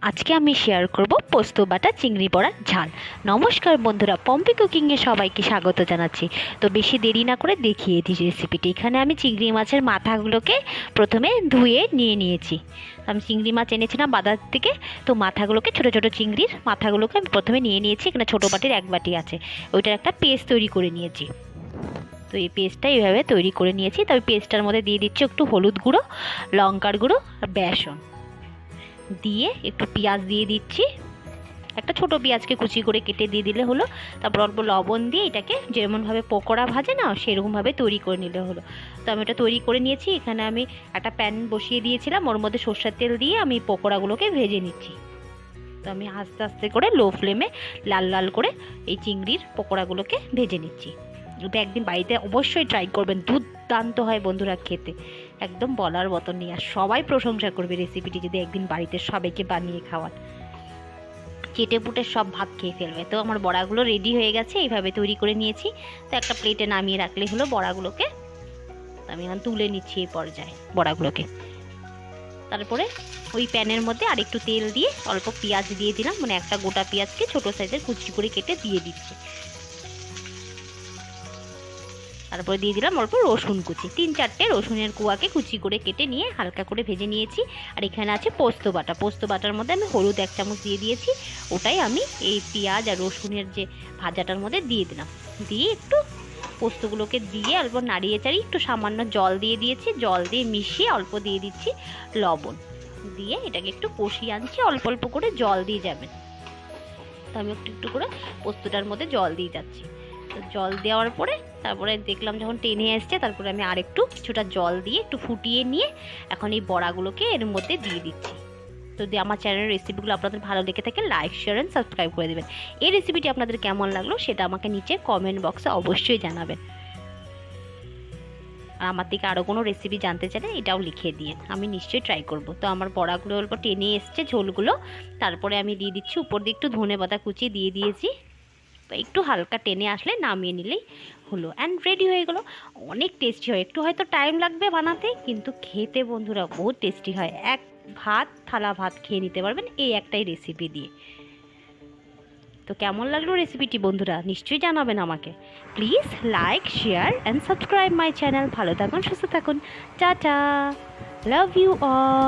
আজকে আমি শেয়ার করব পোস্ত বাটা চিংড়ি বড়ার ঝাল। নমস্কার বন্ধুরা, পম্পি কুকিংয়ে সবাইকে স্বাগত জানাচ্ছি। তো বেশি দেরি না করে দেখিয়ে দিচ্ছি রেসিপিটি। এখানে আমি চিংড়ি মাছের মাথাগুলোকে প্রথমে ধুয়ে নিয়ে নিয়েছি। আমি চিংড়ি মাছ এনেছিলাম বাজার থেকে, তো মাথাগুলোকে ছোটো ছোটো চিংড়ির মাথাগুলোকে আমি প্রথমে নিয়ে নিয়েছি। এখানে ছোটো বাটির এক বাটি আছে, ওইটার একটা পেস্ট তৈরি করে নিয়েছি। তো এই পেস্টটা এইভাবে তৈরি করে নিয়েছি। তবে পেস্টটার মধ্যে দিয়ে দিচ্ছি একটু হলুদ গুঁড়ো, লঙ্কার গুঁড়ো আর বেসন দিয়ে একটু পেঁয়াজ দিয়ে দিচ্ছি। একটা ছোট পেঁয়াজকে কুচি করে কেটে দিয়ে দিলে হলো। তারপর অল্প লবণ দিয়ে এটাকে যেমনভাবে পকোড়া ভাজে না, সেরকমভাবে তৈরি করে নিলে হলো। তো আমি এটা তৈরি করে নিয়েছি। এখানে আমি একটা প্যান বসিয়ে দিয়েছিলাম, ওর মধ্যে সর্ষের তেল দিয়ে আমি পকোড়াগুলোকে ভেজে নিচ্ছি। তো আমি আস্তে আস্তে করে লো ফ্লেমে লাল লাল করে এই চিংড়ির পকোড়াগুলোকে ভেজে নিচ্ছি। এটা একদিন বাড়িতে অবশ্যই ট্রাই করবেন, দুর্দান্ত হয় বন্ধুরা খেতে, একদম বলার মতন নেই। আর সবাই প্রশংসা করবে রেসিপিটি যদি একদিন বাড়িতে সবাইকে বানিয়ে খাওয়ান, চেটে পুটে সব ভাত খেয়ে ফেলবে। তো আমার বড়াগুলো রেডি হয়ে গেছে, এইভাবে তৈরি করে নিয়েছি। তো একটা প্লেটে নামিয়ে রাখলে হলো বড়াগুলোকে। আমি এখন তুলে নিচ্ছি এই পর্যায়ে বড়াগুলোকে। তারপরে ওই প্যানের মধ্যে আরেকটু তেল দিয়ে অল্প পেঁয়াজ দিয়ে দিলাম, মানে একটা গোটা পেঁয়াজকে ছোটো সাইজের কুচি করে কেটে দিয়ে দিচ্ছি। তারপরে দিয়ে দিলাম অল্প রসুন কুচি, 3-4টে রসুনের কুয়াকে কুচি করে কেটে নিয়ে হালকা করে ভেজে নিয়েছি। আর এখানে আছে পোস্ত বাটা, পোস্ত বাটার মধ্যে আমি হলুদ 1 চামচ দিয়ে দিয়েছি। ওটাই আমি এই পেঁয়াজ আর রসুনের যে ভাজাটার মধ্যে দিয়ে দিলাম। দিয়ে একটু পোস্তগুলোকে দিয়ে অল্প নাড়িয়ে চাড়িয়ে একটু সামান্য জল দিয়ে দিয়েছি। জল দিয়ে মিশিয়ে অল্প দিয়ে দিচ্ছি লবণ, দিয়ে এটাকে একটু কষিয়ে আনছি। অল্প অল্প করে জল দিয়ে যাবেন। তো আমি একটু একটু করে পোস্তটার মধ্যে জল দিয়ে যাচ্ছি। তো জল দেওয়ার পরে তারপরে দেখলাম যখন টেনে আসছে, তারপরে আমি আরেকটু কিছুটা জল দিয়ে একটু ফুটিয়ে নিয়ে এখন এই বড়াগুলোকে এর মধ্যে দিয়ে দিচ্ছি। যদি আমার চ্যানেলের রেসিপিগুলো আপনাদের ভালো লেগে থাকে, লাইক শেয়ার অ্যান্ড সাবস্ক্রাইব করে দেবেন। এই রেসিপিটি আপনাদের কেমন লাগলো সেটা আমাকে নিচে কমেন্ট বক্সে অবশ্যই জানাবেন। আর আমার থেকে আরও কোনো রেসিপি জানতে চাইলে এটাও লিখে দিয়ে আমি নিশ্চয়ই ট্রাই করব। তো আমার বড়াগুলো অল্প টেনে এসছে ঝোলগুলো। তারপরে আমি দিয়ে দিচ্ছি উপর দিয়ে একটু ধনেপাতা কুচি দিয়ে দিয়েছি। একটু হালকা টেনে আসলে নামিয়ে নিলেই হলো, অ্যান্ড রেডি হয়ে গেলো। অনেক টেস্টি হয়, একটু হয়তো টাইম লাগবে বানাতে, কিন্তু খেতে বন্ধুরা বহুত টেস্টি হয়। থালা ভাত খেয়ে নিতে পারবেন এই একটাই রেসিপি দিয়ে। তো কেমন লাগলো রেসিপিটি বন্ধুরা নিশ্চয়ই জানাবেন আমাকে। Please like share and subscribe my channel. ভালো থাকুন, সুস্থ থাকুন, টাটা, লাভ ইউ অল।